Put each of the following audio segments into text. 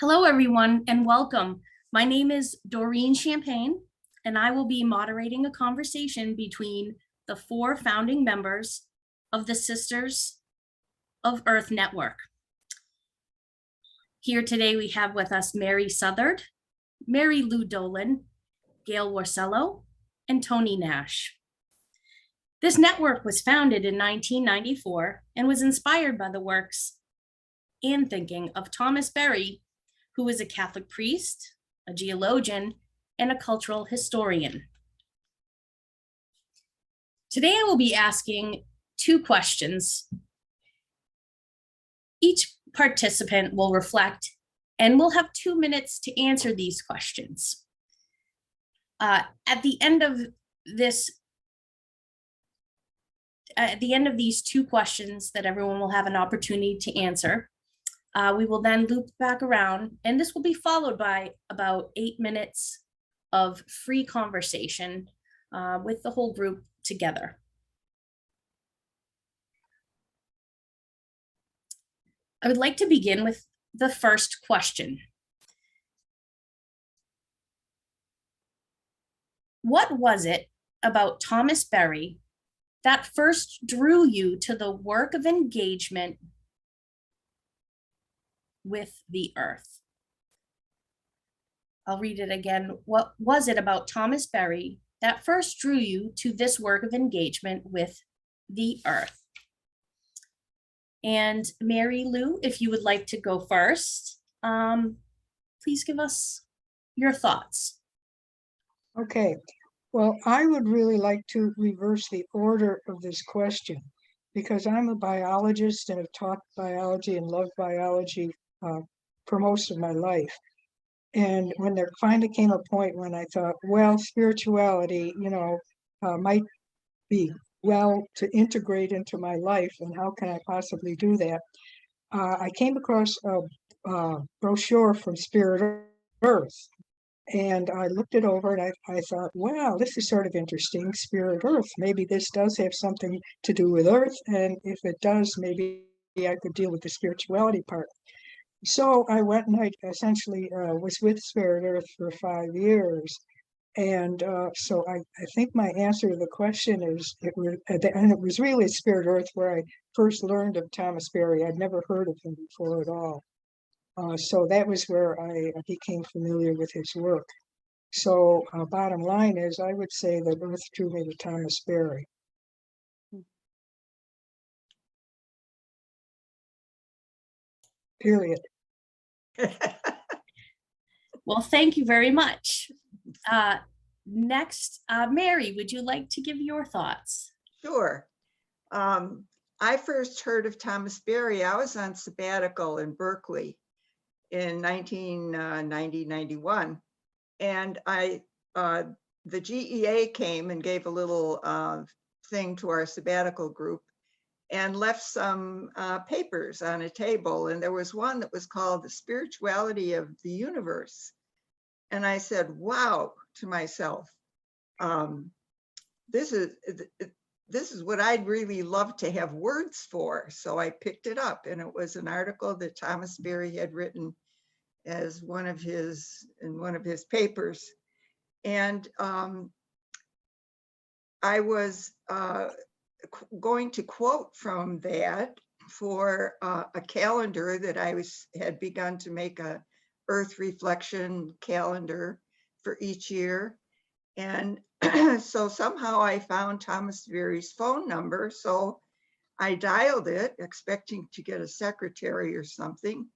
Hello, everyone, and welcome. My name is Doreen Champagne, and I will be moderating a conversation between the 4 founding members of the Sisters of Earth Network. Here today we have with us Mary Southard, Mary Lou Dolan, Gail Warcello, and Tony Nash. This network was founded in 1994 and was inspired by the works and thinking of Thomas Berry, who is a Catholic priest, a geologian, and a cultural historian. Today I will be asking 2 questions. Each participant will reflect and we'll have 2 minutes to answer these questions. At the end of these 2 questions that everyone will have an opportunity to answer, we will then loop back around, and this will be followed by about 8 minutes of free conversation with the whole group together. I would like to begin with the first question. What was it about Thomas Berry that first drew you to the work of engagement with the earth? I'll read it again. What was it about Thomas Berry that first drew you to this work of engagement with the earth? And Mary Lou, if you would like to go first, please give us your thoughts. Okay, well, I would really like to reverse the order of this question because I'm a biologist and have taught biology and loved biology for most of my life. And when there finally came a point when I thought, well, spirituality, might be well to integrate into my life, and how can I possibly do that? I came across a brochure from Spirit Earth, and I looked it over and I thought, wow, this is sort of interesting, Spirit Earth. Maybe this does have something to do with Earth, and if it does, maybe I could deal with the spirituality part. So I went and I essentially was with Spirit Earth for 5 years. And so I think my answer to the question is, it was really Spirit Earth where I first learned of Thomas Berry. I'd never heard of him before at all. So that was where I became familiar with his work. So bottom line is, I would say that Earth drew me to Thomas Berry. Period. Well, thank you very much. Next, Mary, would you like to give your thoughts? Sure. I first heard of Thomas Berry. I was on sabbatical in Berkeley in 1990-91. And the GEA came and gave a little thing to our sabbatical group and left some papers on a table. And there was one that was called The Spirituality of the Universe. And I said, wow, to myself, this is what I'd really love to have words for. So I picked it up, and it was an article that Thomas Berry had written as in one of his papers. And I was going to quote from that for a calendar that I had begun to make, a Earth reflection calendar for each year. And so somehow I found Thomas Berry's phone number. So I dialed it, expecting to get a secretary or something.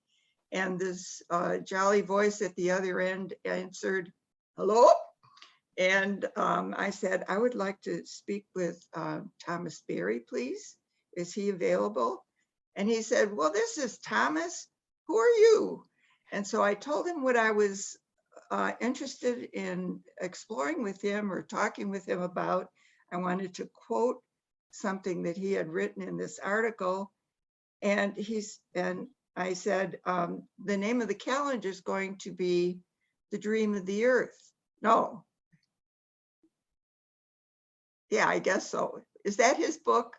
And this jolly voice at the other end answered, hello? And I said, I would like to speak with Thomas Berry, please. Is he available? And he said, well, this is Thomas. Who are you? And so I told him what I was interested in exploring with him or talking with him about. I wanted to quote something that he had written in this article. And I said, the name of the calendar is going to be The Dream of the Earth. No. Yeah, I guess so. Is that his book?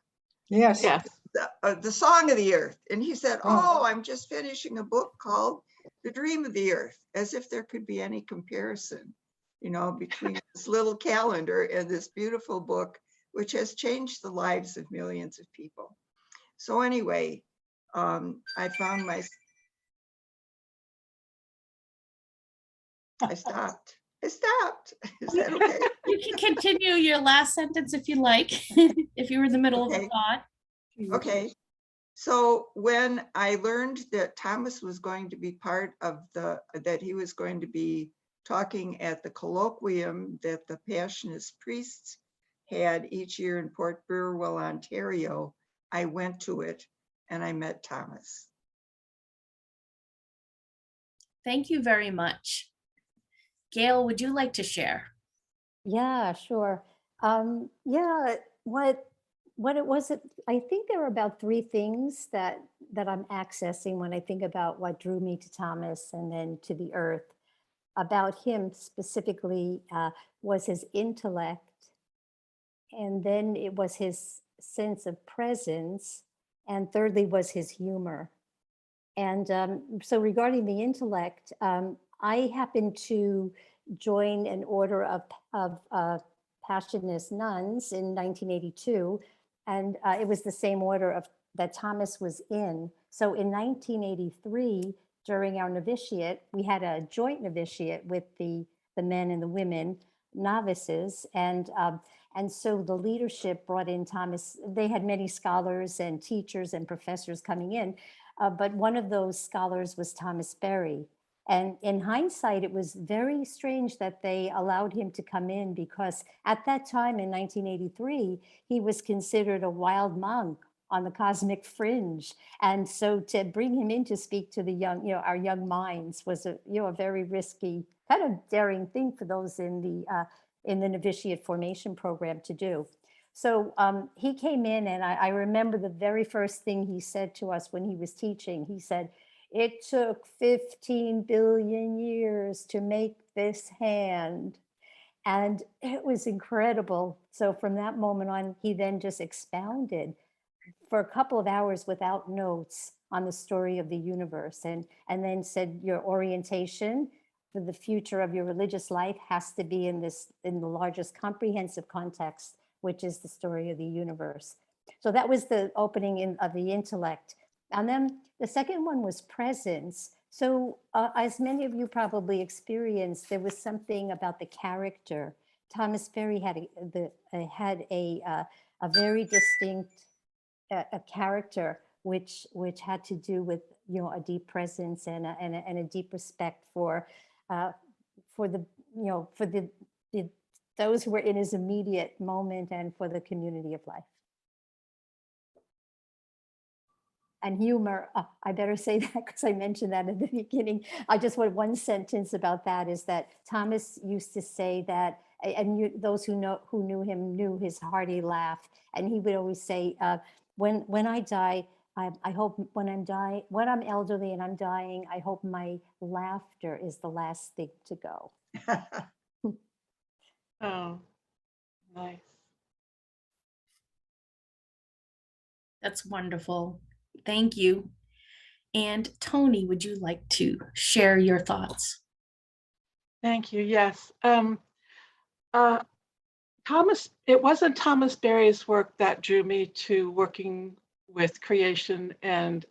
Yes. The Song of the Earth. And he said, oh, I'm just finishing a book called the dream of the earth, as if there could be any comparison, you know, between this little calendar and this beautiful book, which has changed the lives of millions of people. So anyway, I found my, I stopped. Is that okay? You can continue your last sentence if you like, if you were in the middle of a Okay. thought. Okay. So when I learned that Thomas was going to be part of that he was going to be talking at the colloquium that the Passionist priests had each year in Port Burwell, Ontario, I went to it and I met Thomas. Thank you very much. Gail, would you like to share? Yeah, sure. Yeah, what it was, I think there are about three things that I'm accessing when I think about what drew me to Thomas and then to the earth. About him specifically was his intellect, and then it was his sense of presence, and thirdly was his humor. And so regarding the intellect, I happened to join an order of Passionist nuns in 1982. And it was the same order of that Thomas was in. So in 1983, during our novitiate, we had a joint novitiate with the men and the women novices. And so the leadership brought in Thomas. They had many scholars and teachers and professors coming in. But one of those scholars was Thomas Berry. And in hindsight, it was very strange that they allowed him to come in, because at that time in 1983, he was considered a wild monk on the cosmic fringe. And so to bring him in to speak to the young, our young minds was a very risky, kind of daring thing for those in the novitiate formation program to do. So he came in, and I remember the very first thing he said to us when he was teaching. He said, "It took 15 billion years to make this hand." And it was incredible. So from that moment on, he then just expounded for a couple of hours without notes on the story of the universe, and then said, your orientation for the future of your religious life has to be in the largest comprehensive context, which is the story of the universe. So that was the opening of the intellect. And then the second one was presence. So as many of you probably experienced, there was something about the character. Thomas Berry had a very distinct a character which had to do with a deep presence and a deep respect for the those who were in his immediate moment and for the community of life. And humor, I better say that because I mentioned that in the beginning. I just want one sentence about that, is that Thomas used to say that, and those who knew him knew his hearty laugh. And he would always say, when I die, I hope when I'm elderly and I'm dying, I hope my laughter is the last thing to go. Oh, nice. That's wonderful. Thank you. And Tony, would you like to share your thoughts? Thank you. Yes. It wasn't Thomas Berry's work that drew me to working with creation and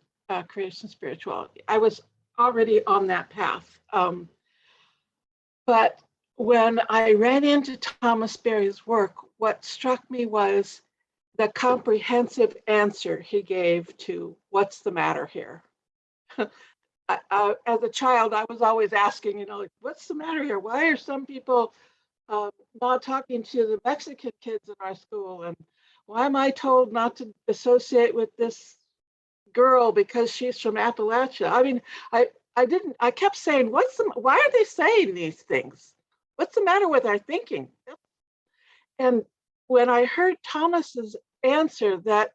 creation spirituality. I was already on that path. But when I ran into Thomas Berry's work, what struck me was the comprehensive answer he gave to what's the matter here. As a child, I was always asking, what's the matter here? Why are some people not talking to the Mexican kids in our school? And why am I told not to associate with this girl because she's from Appalachia? I mean, I kept saying, why are they saying these things? What's the matter with our thinking? And when I heard Thomas's answer that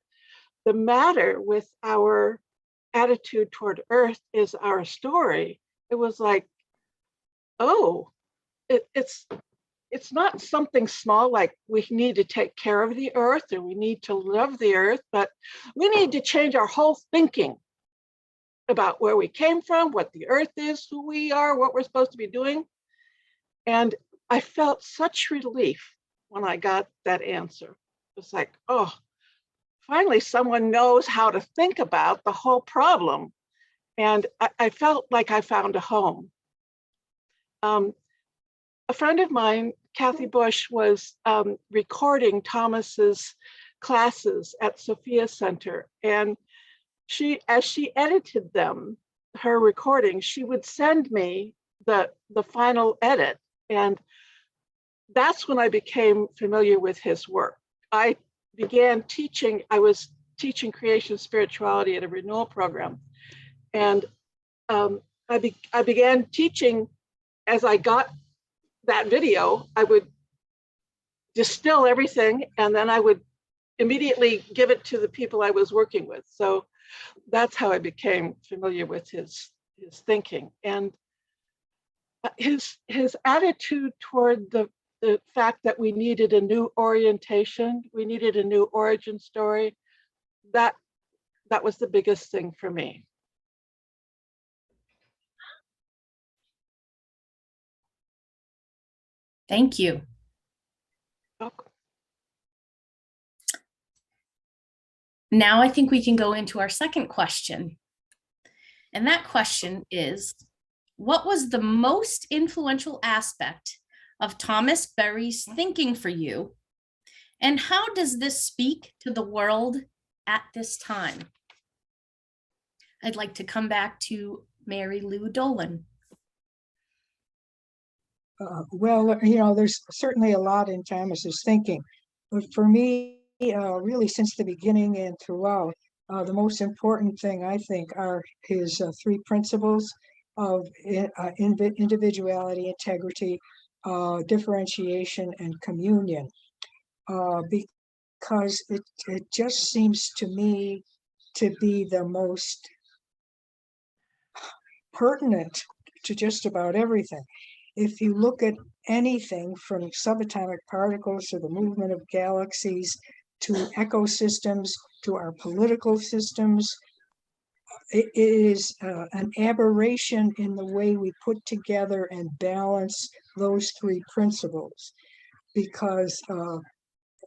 the matter with our attitude toward Earth is our story, it was like, oh, it's not something small like we need to take care of the Earth or we need to love the Earth, but we need to change our whole thinking about where we came from, what the earth is, who we are, what we're supposed to be doing. And I felt such relief when I got that answer. It was like, oh, finally someone knows how to think about the whole problem. And I felt like I found a home. A friend of mine, Kathy Bush, was recording Thomas's classes at Sophia Center. And as she edited them, her recordings, she would send me the final edit. And that's when I became familiar with his work. I was teaching creation spirituality at a renewal program. And I began teaching. As I got that video, I would distill everything, and then I would immediately give it to the people I was working with. So that's how I became familiar with his thinking. And his attitude toward the fact that we needed a new orientation, we needed a new origin story, that was the biggest thing for me. Thank you. Welcome. Now I think we can go into our second question. And that question is, what was the most influential aspect of Thomas Berry's thinking for you? And how does this speak to the world at this time? I'd like to come back to Mary Lou Dolan. Well, you know, there's certainly a lot in Thomas's thinking, but for me, really since the beginning and throughout, the most important thing I think are his three principles of individuality, integrity, differentiation, and communion, because it just seems to me to be the most pertinent to just about everything. If you look at anything from subatomic particles to the movement of galaxies to ecosystems to our political systems, it is an aberration in the way we put together and balance those three principles. Because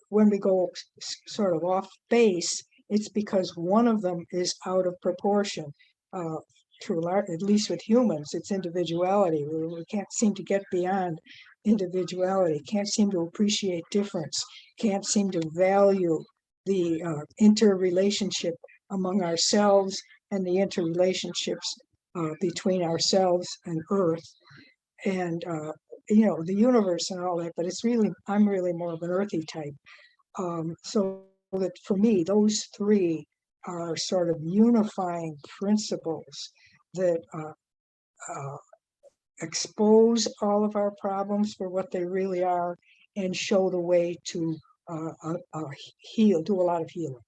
when we go sort of off base, it's because one of them is out of proportion. At least with humans, it's individuality. We can't seem to get beyond individuality, can't seem to appreciate difference, can't seem to value the interrelationship among ourselves and the interrelationships between ourselves and Earth and you know, the universe and all that. But it's really, I'm really more of an earthy type. So that for me, those three are sort of unifying principles that expose all of our problems for what they really are and show the way to heal, do a lot of healing.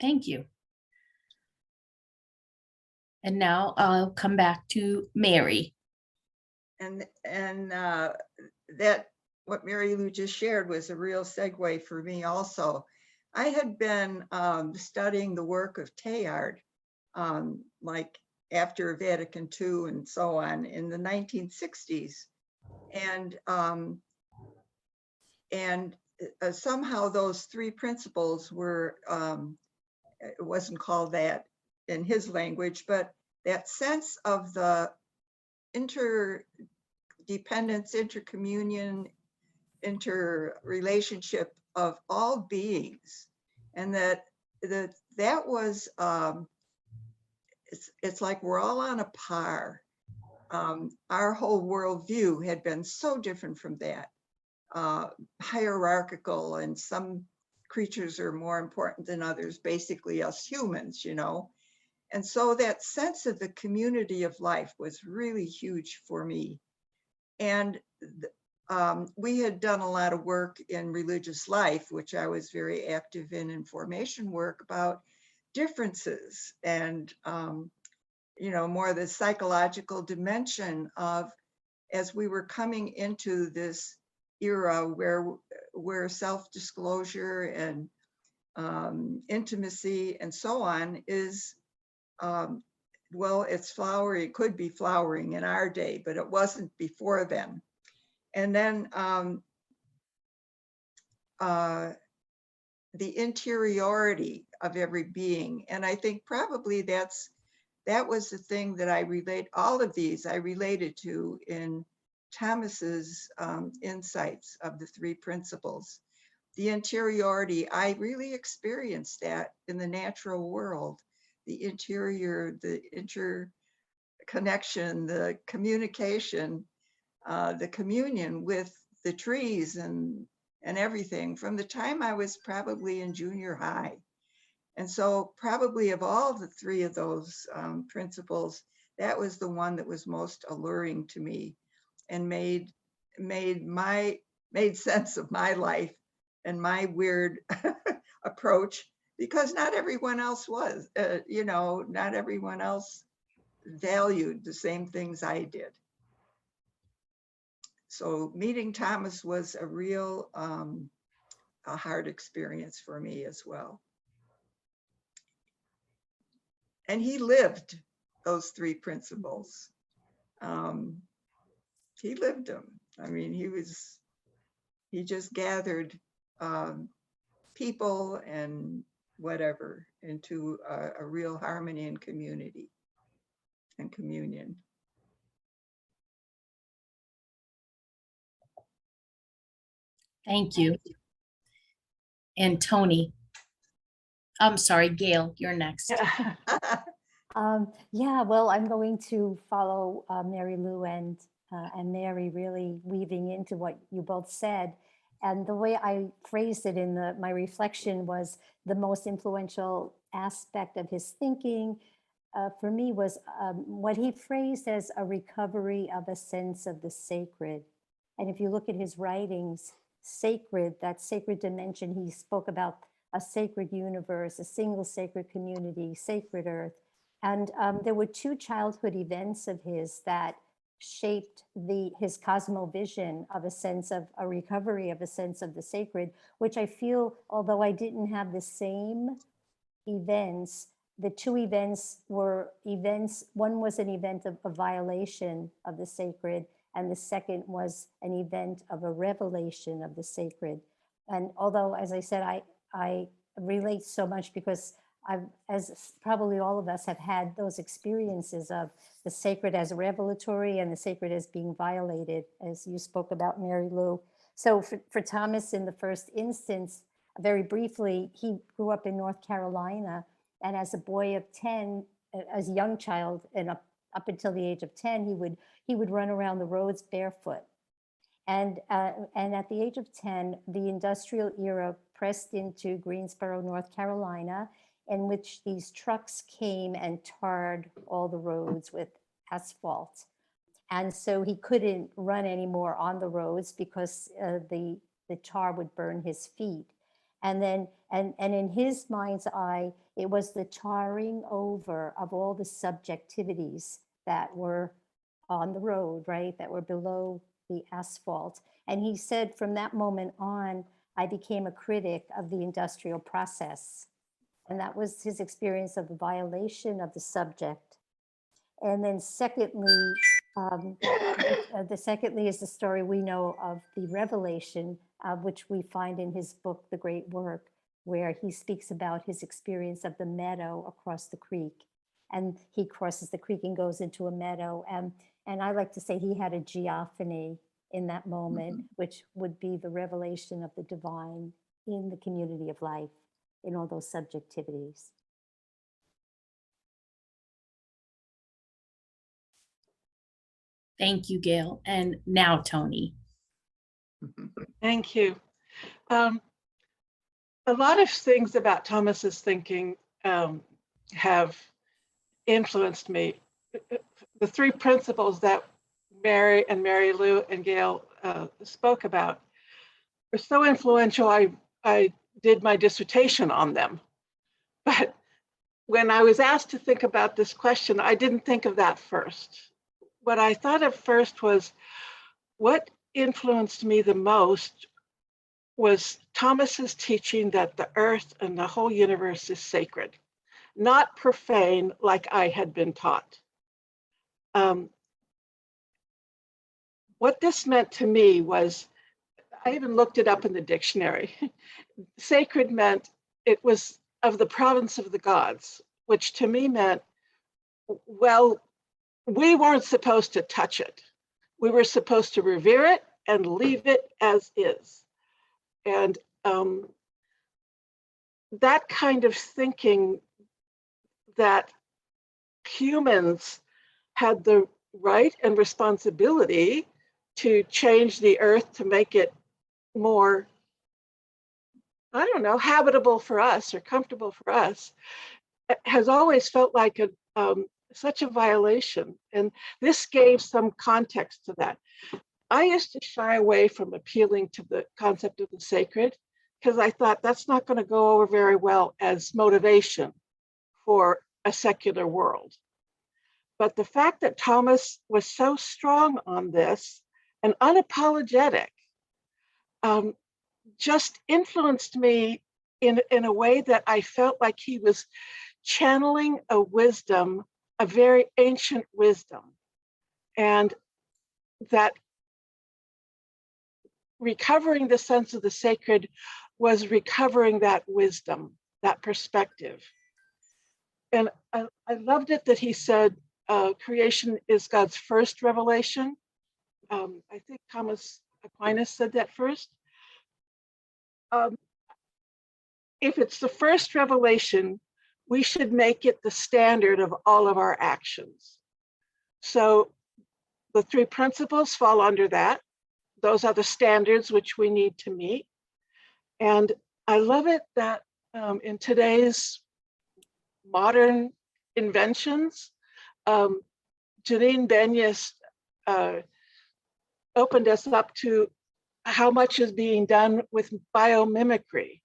Thank you. And now I'll come back to Mary. And that what Mary Lou just shared was a real segue for me also. I had been studying the work of Teilhard, like after Vatican II and so on in the 1960s. And somehow those three principles were, it wasn't called that in his language, but that sense of the interdependence, intercommunion, interrelationship of all beings, and that was it's like we're all on a par. Our whole worldview had been so different from that, hierarchical, and some creatures are more important than others, basically us humans, you know. And so that sense of the community of life was really huge for me. And we had done a lot of work in religious life, which I was very active in formation work about differences and, you know, more the psychological dimension of, as we were coming into this era where self-disclosure and intimacy and so on is, well, it's flowery. It could be flowering in our day, but it wasn't before then. And then the interiority of every being. And I think probably that was the thing that all of these I related to in Thomas's insights of the three principles. The interiority, I really experienced that in the natural world. The interior, the interconnection, the communication, the communion with the trees and everything from the time I was probably in junior high. And so probably of all the three of those principles, that was the one that was most alluring to me and made sense of my life and my weird approach, because not everyone else was, not everyone else valued the same things I did. So meeting Thomas was a real, a hard experience for me as well. And he lived those three principles. He lived them. I mean, he just gathered people and whatever into a real harmony and community and communion. Thank you. And Tony. I'm sorry, Gail, you're next. Yeah, well, I'm going to follow Mary Lou and Mary, really weaving into what you both said. And the way I phrased it in my reflection was the most influential aspect of his thinking for me was what he phrased as a recovery of a sense of the sacred. And if you look at his writings, sacred, that sacred dimension, he spoke about a sacred universe, a single sacred community, sacred earth. And there were two childhood events of his that shaped his cosmovision of a sense of a recovery of a sense of the sacred, which I feel, although I didn't have the same events, the two events were events. One was an event of a violation of the sacred, and the second was an event of a revelation of the sacred. And although, as I said, I relate so much because as probably all of us have had those experiences of the sacred as revelatory and the sacred as being violated, as you spoke about, Mary Lou. So for Thomas, in the first instance, very briefly, he grew up in North Carolina, and as a boy of 10, as a young child, and up until the age of 10, he would run around the roads barefoot. And at the age of 10, the industrial era pressed into Greensboro, North Carolina, in which these trucks came and tarred all the roads with asphalt. And so he couldn't run anymore on the roads because the tar would burn his feet. And then, and in his mind's eye, it was the tarring over of all the subjectivities that were on the road, right? That were below the asphalt. And he said, from that moment on, I became a critic of the industrial process. And that was his experience of the violation of the subject. And then secondly, secondly is the story we know of the revelation, which we find in his book, The Great Work, where he speaks about his experience of the meadow across the creek. And he crosses the creek and goes into a meadow. And I like to say he had a geophany in that moment, which would be the revelation of the divine in the community of life, in all those subjectivities. Thank you, Gail. And now, Tony. Thank you. A lot of things about Thomas's thinking have influenced me. The three principles that Mary Lou and Gail spoke about were so influential, I did my dissertation on them. But when I was asked to think about this question, I didn't think of that first. What I thought of first was, what influenced me the most was Thomas's teaching that the earth and the whole universe is sacred, not profane like I had been taught. What this meant to me was, I even looked it up in the dictionary. Sacred meant it was of the province of the gods, which to me meant, well, we weren't supposed to touch it. We were supposed to revere it and leave it as is. And that kind of thinking, that humans had the right and responsibility to change the earth to make it more, I don't know, habitable for us or comfortable for us, has always felt like such a violation. And this gave some context to that. I used to shy away from appealing to the concept of the sacred because I thought that's not going to go over very well as motivation for a secular world. But the fact that Thomas was so strong on this and unapologetic just influenced me in a way that I felt like he was channeling a wisdom, a very ancient wisdom, and that recovering the sense of the sacred was recovering that wisdom, that perspective. And I loved it that he said creation is God's first revelation. I think Thomas Aquinas said that first. If it's the first revelation, we should make it the standard of all of our actions. So the three principles fall under that. Those are the standards which we need to meet. And I love it that in today's modern inventions, Janine Benyus opened us up to how much is being done with biomimicry,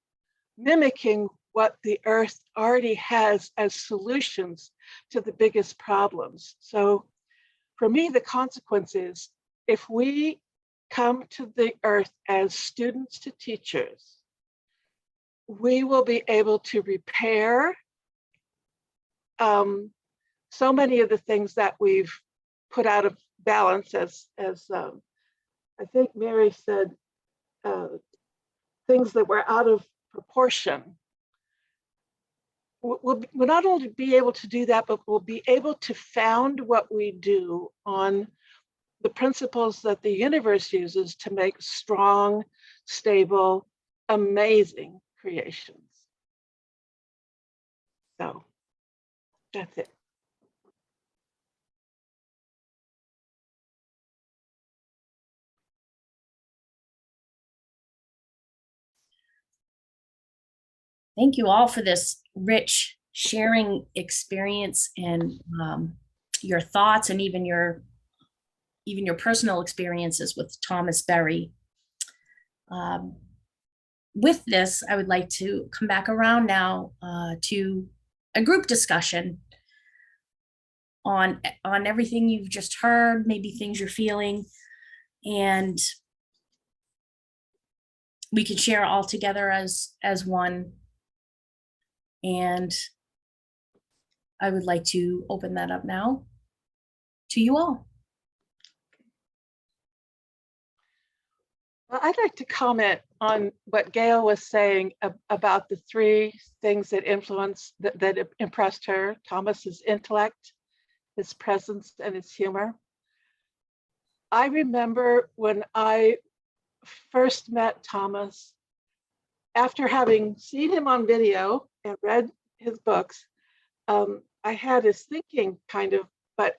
mimicking what the earth already has as solutions to the biggest problems. So for me, the consequence is if we come to the earth as students to teachers, we will be able to repair so many of the things that we've put out of balance, as I think Mary said, things that were out of proportion. We'll not only be able to do that, but we'll be able to found what we do on the principles that the universe uses to make strong, stable, amazing creations. So that's it. Thank you all for this rich sharing experience and your thoughts and even your personal experiences with Thomas Berry. With this, I would like to come back around now to a group discussion on everything you've just heard, maybe things you're feeling, and we can share all together as one. And I would like to open that up now to you all. Well, I'd like to comment on what Gail was saying about the three things that that impressed her: Thomas's intellect, his presence, and his humor. I remember when I first met Thomas, after having seen him on video and read his books, I had his thinking but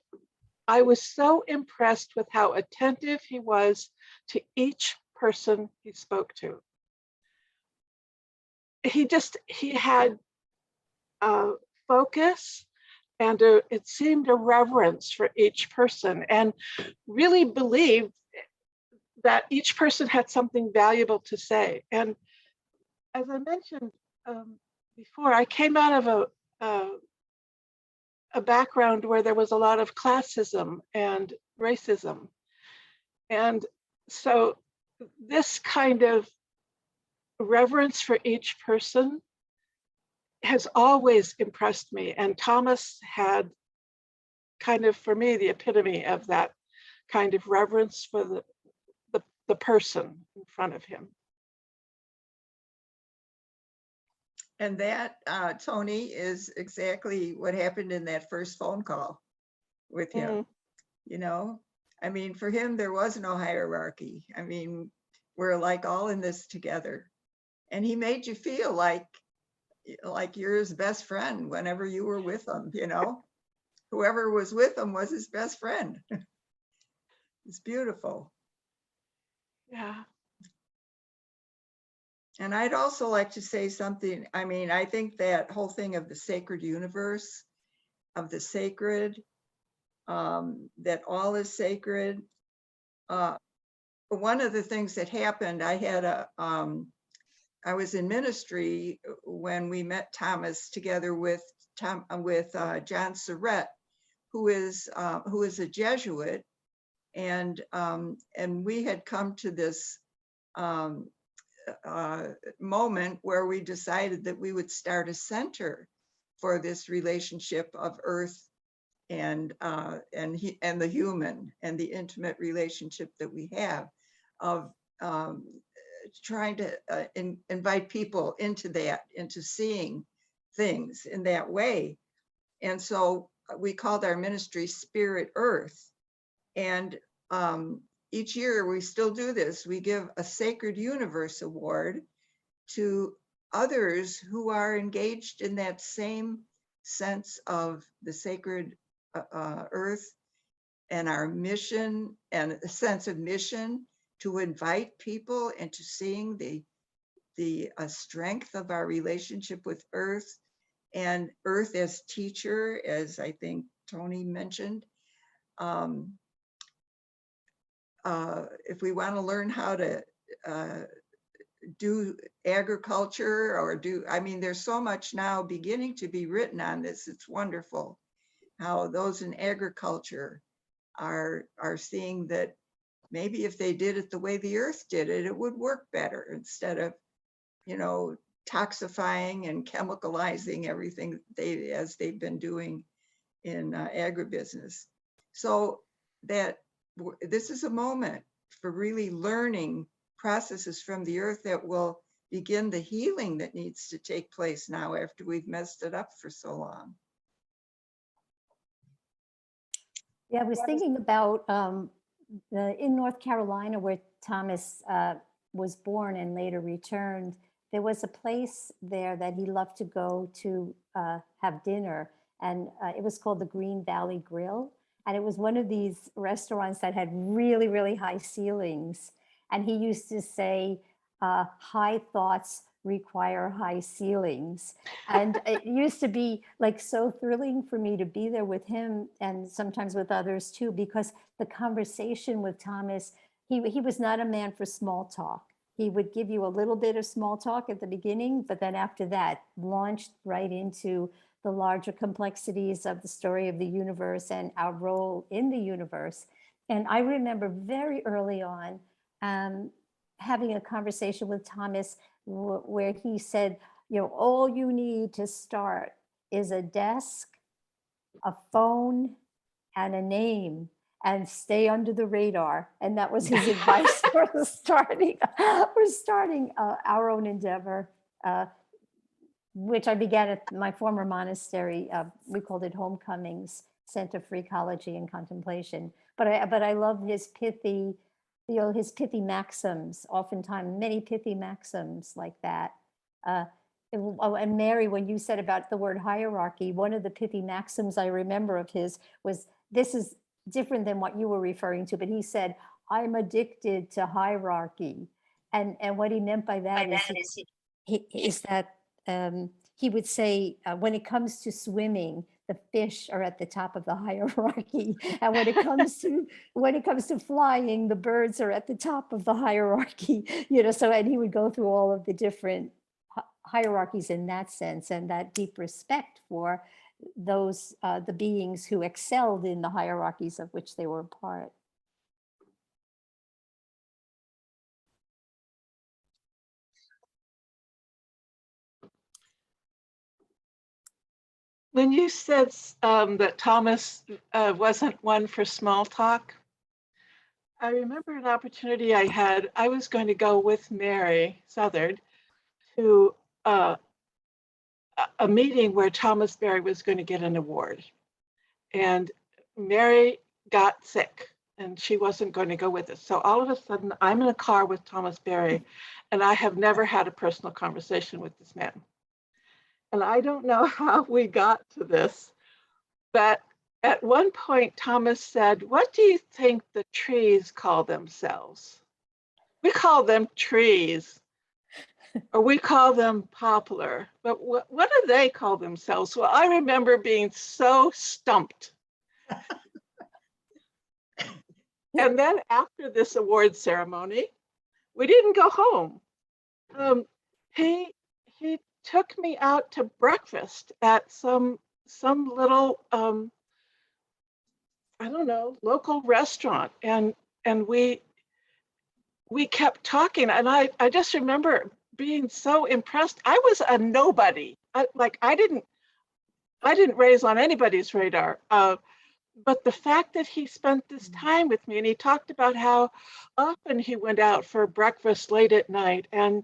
I was so impressed with how attentive he was to each person he spoke to. He had focus and it seemed a reverence for each person, and really believed that each person had something valuable to say. And as I mentioned before, I came out of a background where there was a lot of classism and racism. And So this kind of reverence for each person has always impressed me. And Thomas had kind of, for me, the epitome of that kind of reverence for the person in front of him. And that, Tony, is exactly what happened in that first phone call with him. You know, I mean, for him, there was no hierarchy. I mean, we're like all in this together. And he made you feel like you're his best friend whenever you were with him, you know? Whoever was with him was his best friend. It's beautiful. Yeah. And I'd also like to say something. I mean, I think that whole thing of the sacred universe, of the sacred, that all is sacred. One of the things that happened, I was in ministry when we met Thomas together with John Surratt, who is a Jesuit, and we had come to this moment where we decided that we would start a center for this relationship of Earth and the human, and the intimate relationship that we have, of trying to invite people into seeing things in that way. And so we called our ministry Spirit Earth. And each year we still do this. We give a Sacred Universe Award to others who are engaged in that same sense of the sacred earth, and our mission, and a sense of mission to invite people into seeing the strength of our relationship with Earth, and Earth as teacher, as I think Tony mentioned. If we want to learn how to do agriculture, or I mean, there's so much now beginning to be written on this. It's wonderful how those in agriculture are seeing that maybe if they did it the way the earth did it, it would work better, instead of, you know, toxifying and chemicalizing everything as they've been doing in agribusiness. So that this is a moment for really learning processes from the earth that will begin the healing that needs to take place now after we've messed it up for so long. Yeah, I was thinking about in North Carolina, where Thomas was born and later returned. There was a place there that he loved to go to have dinner, and it was called the Green Valley Grill. And it was one of these restaurants that had really, really high ceilings. And he used to say, high thoughts require high ceilings. And it used to be like so thrilling for me to be there with him, and sometimes with others too, because the conversation with Thomas, he was not a man for small talk. He would give you a little bit of small talk at the beginning, but then after that, launched right into the larger complexities of the story of the universe and our role in the universe. And I remember very early on having a conversation with Thomas where he said, you know, all you need to start is a desk, a phone, and a name, and stay under the radar. And that was his advice for starting our own endeavor, which I began at my former monastery. We called it Homecomings, Center for Ecology and Contemplation. But I love his pithy, you know, his pithy maxims, oftentimes many pithy maxims like that. And Mary, when you said about the word hierarchy, one of the pithy maxims I remember of his was, this is different than what you were referring to, but he said, I'm addicted to hierarchy. And what he meant by that is that he would say, when it comes to swimming, the fish are at the top of the hierarchy. And when it comes to flying, the birds are at the top of the hierarchy. You know, so, and he would go through all of the different hierarchies in that sense, and that deep respect for those the beings who excelled in the hierarchies of which they were a part. When you said that Thomas wasn't one for small talk, I remember an opportunity I had. I was going to go with Mary Southard to a meeting where Thomas Berry was going to get an award. And Mary got sick and she wasn't going to go with us. So all of a sudden, I'm in a car with Thomas Berry, and I have never had a personal conversation with this man. And I don't know how we got to this, but at one point, Thomas said, "What do you think the trees call themselves?" We call them trees, or we call them poplar, but what do they call themselves? Well, I remember being so stumped. And then after this award ceremony, we didn't go home. He took me out to breakfast at some little I don't know, local restaurant, and we kept talking, and I just remember being so impressed. I was a nobody. I didn't raise on anybody's radar. But the fact that he spent this time with me, and he talked about how often he went out for breakfast late at night, and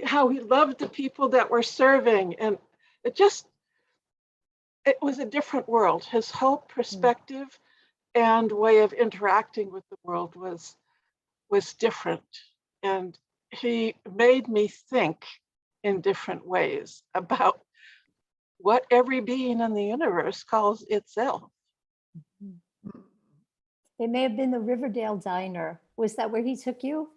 how he loved the people that were serving, and it was a different world. His whole perspective and way of interacting with the world was different, and he made me think in different ways about what every being in the universe calls itself. It may have been the Riverdale Diner. Was that where he took you?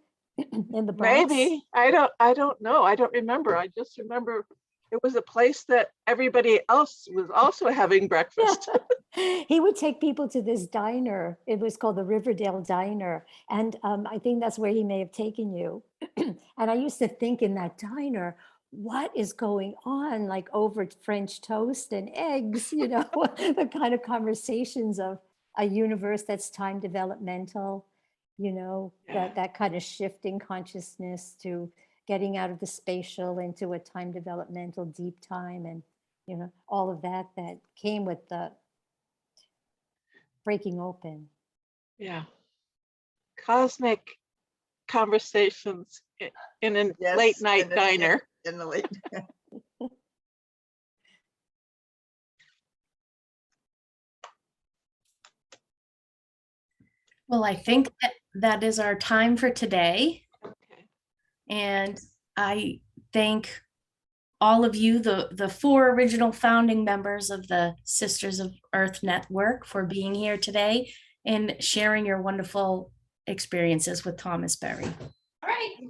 In the Bronx? Maybe. I don't know. I don't remember. I just remember it was a place that everybody else was also having breakfast. He would take people to this diner. It was called the Riverdale Diner. And I think that's where he may have taken you. And I used to think in that diner, what is going on, like over French toast and eggs, the kind of conversations of a universe that's time developmental, Yeah. that kind of shifting consciousness to getting out of the spatial into a time developmental deep time, and all of that came with the breaking open. Yeah. Cosmic conversations in a Yes, late night in the- diner. In the late. Well, I think that is our time for today. Okay. And I thank all of you, the 4 original founding members of the Sisters of Earth Network, for being here today and sharing your wonderful experiences with Thomas Berry. All right.